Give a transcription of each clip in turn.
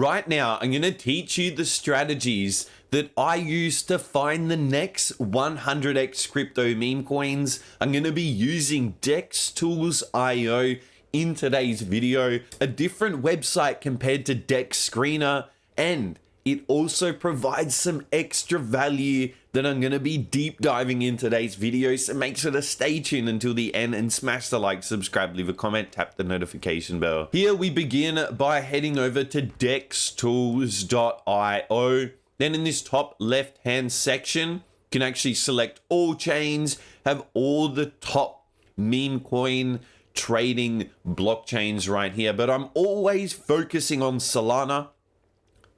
Right now, I'm going to teach you the strategies that I use to find the next 100x crypto meme coins. I'm going to be using Dextools.io in today's video, a different website compared to Dex Screener, and it also provides some extra value that I'm going to be deep diving in today's video. So make sure to stay tuned until the end and smash the like, subscribe, leave a comment, tap the notification bell. Here we begin by heading over to Dextools.io. Then in this top left hand section, you can actually select all chains, have all the top meme coin trading blockchains right here. But I'm always focusing on Solana,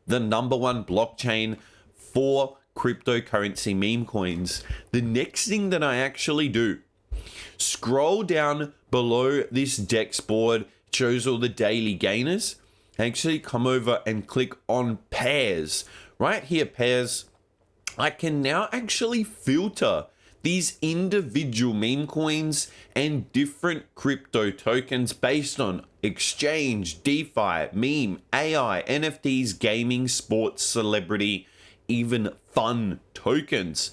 the #1 blockchain for cryptocurrency meme coins. The next thing that I actually do, scroll down below this Dex board, it shows all the daily gainers. Actually come over and click on pairs. Right here, pairs, I can now actually filter these individual meme coins and different crypto tokens based on exchange, DeFi, meme, AI, NFTs, gaming, sports, celebrity, even fun tokens.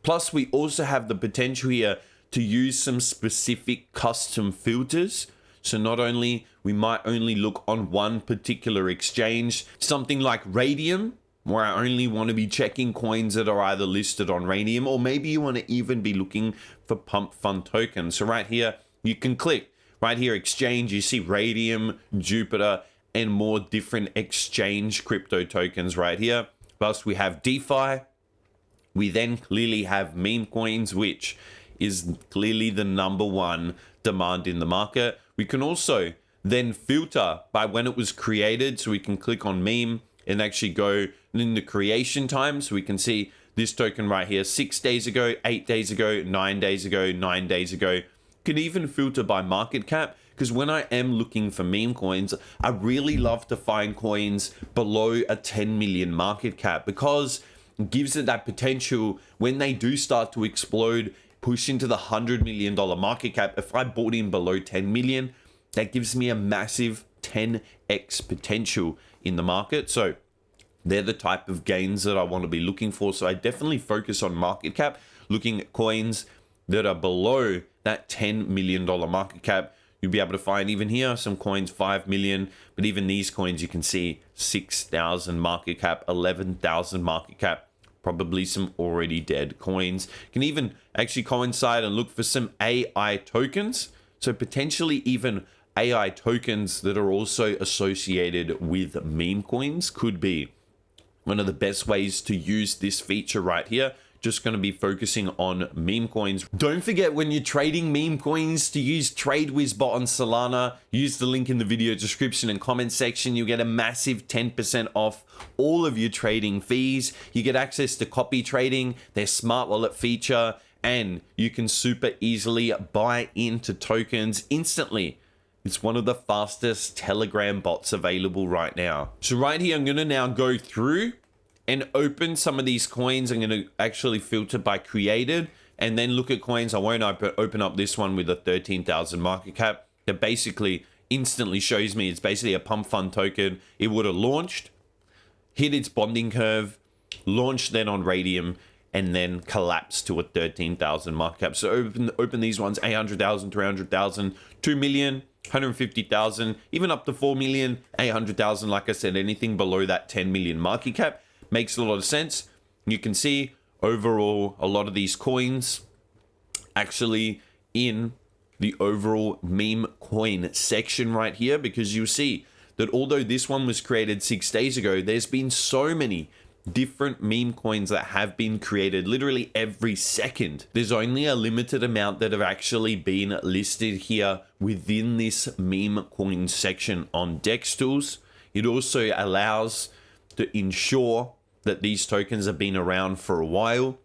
Plus, we also have the potential here to use some specific custom filters. So not only we might only look on one particular exchange, something like Radium, where I only want to be checking coins that are either listed on Radium, or maybe you want to even be looking for pump fund tokens. So right here, you can click right here, exchange, you see Radium, Jupiter, and more different exchange crypto tokens right here. Plus we have DeFi. We then clearly have meme coins, which is clearly the #1 demand in the market. We can also then filter by when it was created. So we can click on meme and actually go in the creation time. So we can see this token right here, 6 days ago, 8 days ago, 9 days ago, 9 days ago. You can even filter by market cap, because when I am looking for meme coins, I really love to find coins below a 10 million market cap, because it gives it that potential when they do start to explode, push into the $100 million market cap. If I bought in below 10 million, that gives me a massive 10x potential in the market. So they're the type of gains that I want to be looking for. So I definitely focus on market cap, looking at coins that are below that $10 million market cap. You'll be able to find even here some coins 5 million, but even these coins you can see 6,000 market cap, 11,000 market cap, probably some already dead coins. You can even actually coincide and look for some AI tokens. So potentially even AI tokens that are also associated with meme coins could be one of the best ways to use this feature right here. Just going to be focusing on meme coins. Don't forget, when you're trading meme coins, to use TradeWiz bot on Solana. Use the link in the video description and comment section. You get a massive 10% off all of your trading fees. You get access to copy trading, their smart wallet feature, and you can super easily buy into tokens instantly. It's one of the fastest Telegram bots available right now. So right here, I'm going to now go through and open some of these coins. I'm going to actually filter by created and then look at coins. I won't open up this one with a 13,000 market cap. That basically instantly shows me it's basically a pump fund token. It would have launched, hit its bonding curve, launched then on Radium, and then collapsed to a 13,000 market cap. So open these ones, 800,000, 300,000, 2 million, 150,000, even up to 4 million, 800,000. Like I said, anything below that 10 million market cap makes a lot of sense. You can see overall a lot of these coins actually in the overall meme coin section right here, because you see that although this one was created 6 days ago, there's been so many different meme coins that have been created literally every second. There's only a limited amount that have actually been listed here within this meme coin section on Dextools. It also allows to ensure that these tokens have been around for a while,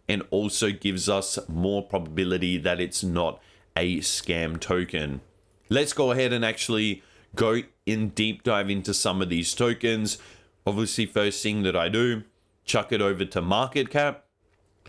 and also gives us more probability that it's not a scam token. Let's go ahead and actually go in deep dive into some of these tokens. Obviously, first thing that I do, chuck it over to market cap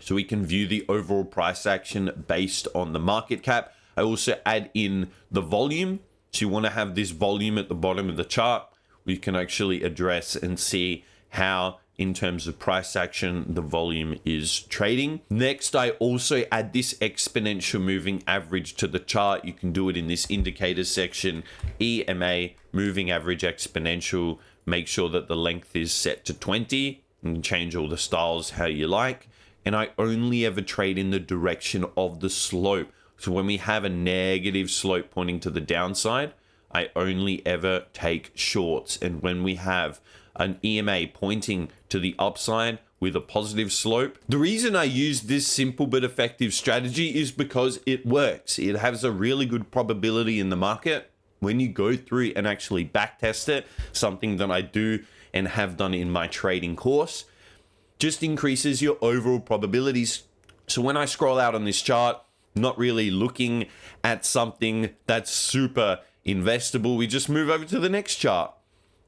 so we can view the overall price action based on the market cap. I also add in the volume. So you want to have this volume at the bottom of the chart. we can actually address and see how, in terms of price action, the volume is trading. Next, I also add this exponential moving average to the chart. You can do it in this indicator section, EMA, moving average exponential. Make sure that the length is set to 20 and change all the styles how you like. And I only ever trade in the direction of the slope. So when we have a negative slope pointing to the downside, I only ever take shorts. And when we have an EMA pointing to the upside with a positive slope, the reason I use this simple but effective strategy is because it works. It has a really good probability in the market. When you go through and actually backtest it, something that I do and have done in my trading course, just increases your overall probabilities. So when I scroll out on this chart, not really looking at something that's super investable, we just move over to the next chart.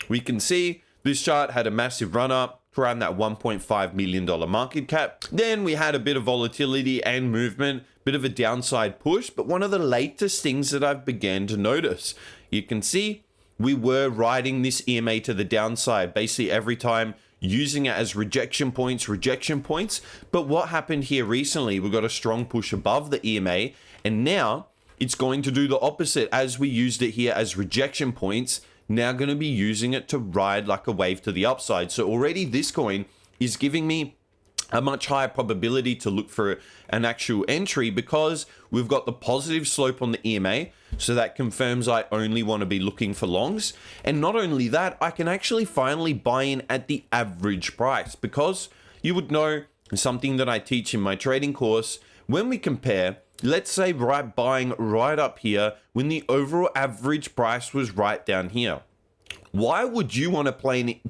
We can see this chart had a massive run up to around that $1.5 million market cap. Then we had a bit of volatility and movement, bit of a downside push. But one of the latest things that I've began to notice, you can see we were riding this EMA to the downside basically every time, using it as rejection points. But what happened here recently, we got a strong push above the EMA, and now it's going to do the opposite. As we used it here as rejection points, now going to be using it to ride like a wave to the upside. So already this coin is giving me a much higher probability to look for an actual entry because we've got the positive slope on the EMA. So that confirms I only want to be looking for longs. And not only that, I can actually finally buy in at the average price, because you would know something that I teach in my trading course. When we compare, let's say buying right up here when the overall average price was right down here. Why would you want to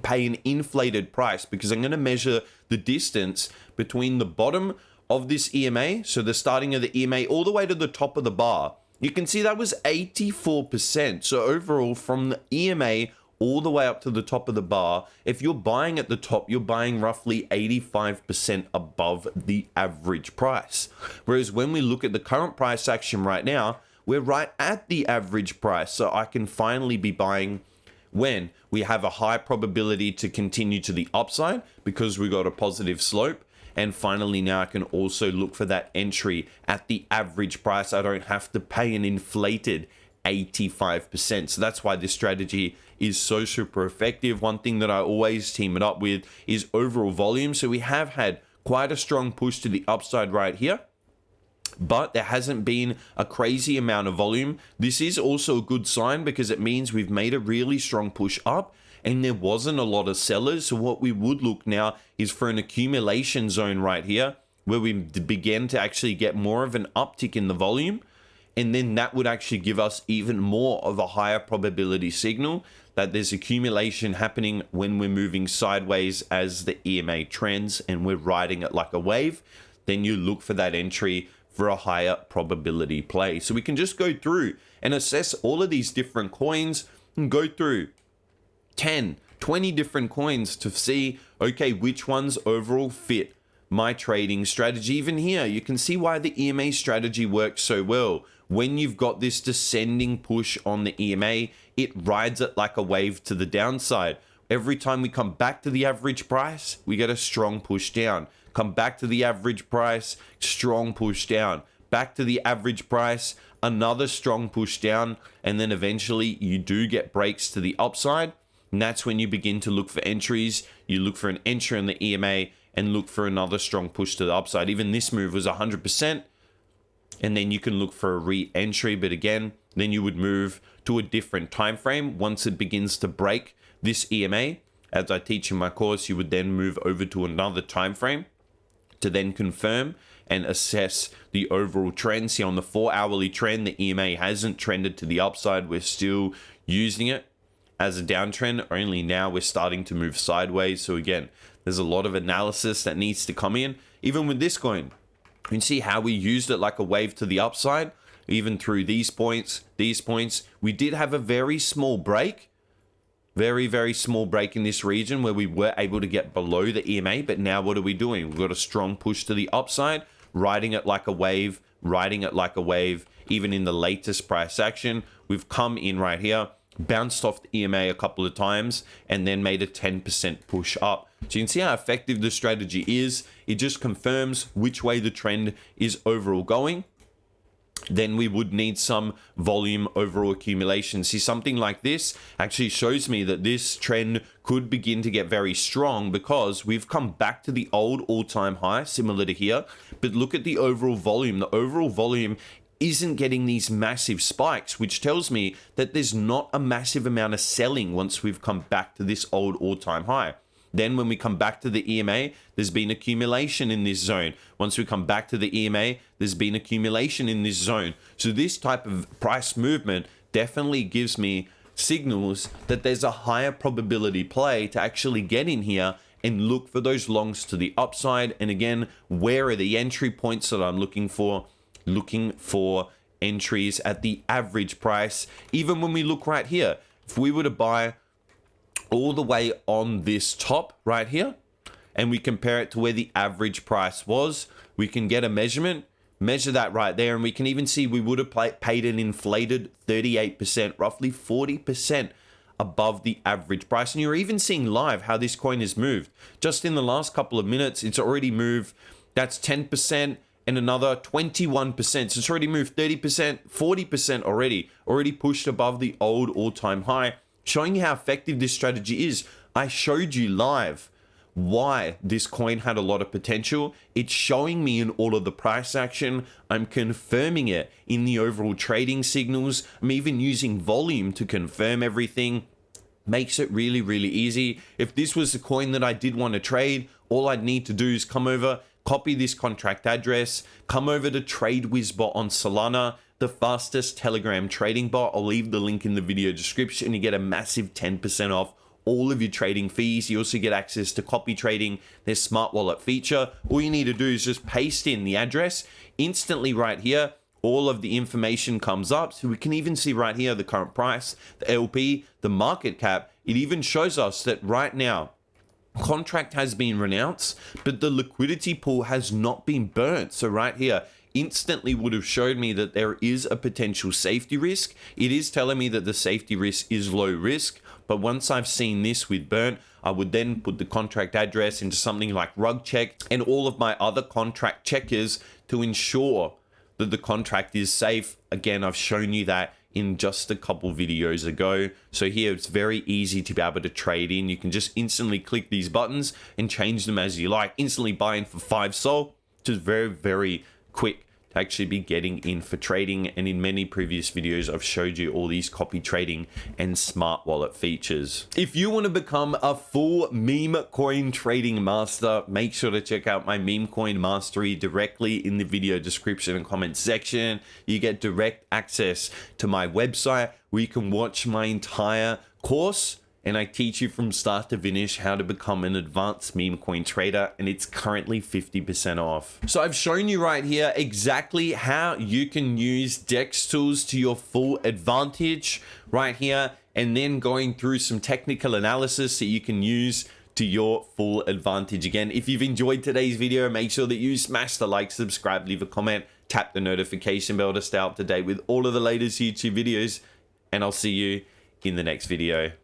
pay an inflated price? Because I'm going to measure the distance between the bottom of this EMA, so the starting of the EMA, all the way to the top of the bar. You can see that was 84%. So overall, from the EMA all the way up to the top of the bar, if you're buying at the top, you're buying roughly 85% above the average price. Whereas when we look at the current price action right now, we're right at the average price. So I can finally be buying when we have a high probability to continue to the upside because we got a positive slope. And finally, now I can also look for that entry at the average price. I don't have to pay an inflated 85%. So that's why this strategy is so super effective. One thing that I always team it up with is overall volume. So we have had quite a strong push to the upside right here, but there hasn't been a crazy amount of volume. This is also a good sign because it means we've made a really strong push up and there wasn't a lot of sellers. So what we would look now is for an accumulation zone right here where we begin to actually get more of an uptick in the volume. And then that would actually give us even more of a higher probability signal that there's accumulation happening when we're moving sideways as the EMA trends and we're riding it like a wave. Then you look for that entry for a higher probability play. So we can just go through and assess all of these different coins and go through 10, 20 different coins to see, okay, which ones overall fit my trading strategy. Even here, you can see why the EMA strategy works so well. When you've got this descending push on the EMA, it rides it like a wave to the downside. Every time we come back to the average price, we get a strong push down. Come back to the average price, strong push down. Back to the average price, another strong push down. And then eventually you do get breaks to the upside. And that's when you begin to look for entries. You look for an entry on the EMA and look for another strong push to the upside. Even this move was 100%. And then you can look for a re-entry. But again, then you would move to a different time frame. Once it begins to break this EMA, as I teach in my course, you would then move over to another time frame to then confirm and assess the overall trend. See, on the 4-hourly trend, the EMA hasn't trended to the upside. We're still using it as a downtrend. Only now we're starting to move sideways. So again, there's a lot of analysis that needs to come in. Even with this coin, you can see how we used it like a wave to the upside. Even through these points, we did have a very small break. Very, very small break in this region where we were able to get below the EMA. But now what are we doing? We've got a strong push to the upside, riding it like a wave, Even in the latest price action, we've come in right here, bounced off the EMA a couple of times, and then made a 10% push up. So you can see how effective the strategy is. It just confirms which way the trend is overall going. Then we would need some volume overall accumulation. See, something like this actually shows me that this trend could begin to get very strong because we've come back to the old all-time high, similar to here. But look at the overall volume. The overall volume isn't getting these massive spikes, which tells me that there's not a massive amount of selling once we've come back to this old all-time high. Then when we come back to the EMA, there's been accumulation in this zone. Once we come back to the EMA, there's been accumulation in this zone. So this type of price movement definitely gives me signals that there's a higher probability play to actually get in here and look for those longs to the upside. And again, where are the entry points that I'm looking for? Looking for entries at the average price. Even when we look right here, if we were to buy all the way on this top right here, and we compare it to where the average price was, we can get a measurement, measure that right there, and we can even see we would have paid an inflated 38%, roughly 40% above the average price. And you're even seeing live how this coin has moved. Just in the last couple of minutes, it's already moved. That's 10% and another 21%. So it's already moved 30%, 40% already pushed above the old all-time high, showing you how effective this strategy is. I showed you live why this coin had a lot of potential. It's showing me in all of the price action. I'm confirming it in the overall trading signals. I'm even using volume to confirm everything. Makes it really, really easy. If this was the coin that I did want to trade, all I'd need to do is come over, copy this contract address, come over to TradeWiz bot on Solana, the fastest Telegram trading bot. I'll leave the link in the video description. You get a massive 10% off all of your trading fees. You also get access to copy trading, their smart wallet feature. All you need to do is just paste in the address. Instantly right here, all of the information comes up. So we can even see right here the current price, the LP, the market cap. It even shows us that right now, contract has been renounced, but the liquidity pool has not been burnt. So right here, instantly would have showed me that there is a potential safety risk. It is telling me that the safety risk is low risk, but once I've seen this with burnt, I would then put the contract address into something like rug check and all of my other contract checkers to ensure that the contract is safe. Again, I've shown you that in just a couple videos ago. So here it's very easy to be able to trade in. You can just instantly click these buttons and change them as you like. Instantly buy in for 5 SOL, which is very, very quick to actually be getting in for trading. And in many previous videos, I've showed you all these copy trading and smart wallet features. If you want to become a full meme coin trading master, make sure to check out my meme coin mastery directly in the video description and comment section. You get direct access to my website where you can watch my entire course, and I teach you from start to finish how to become an advanced meme coin trader, and it's currently 50% off. So I've shown you right here exactly how you can use Dextools to your full advantage right here, and then going through some technical analysis that you can use to your full advantage. Again, if you've enjoyed today's video, make sure that you smash the like, subscribe, leave a comment, tap the notification bell to stay up to date with all of the latest YouTube videos, and I'll see you in the next video.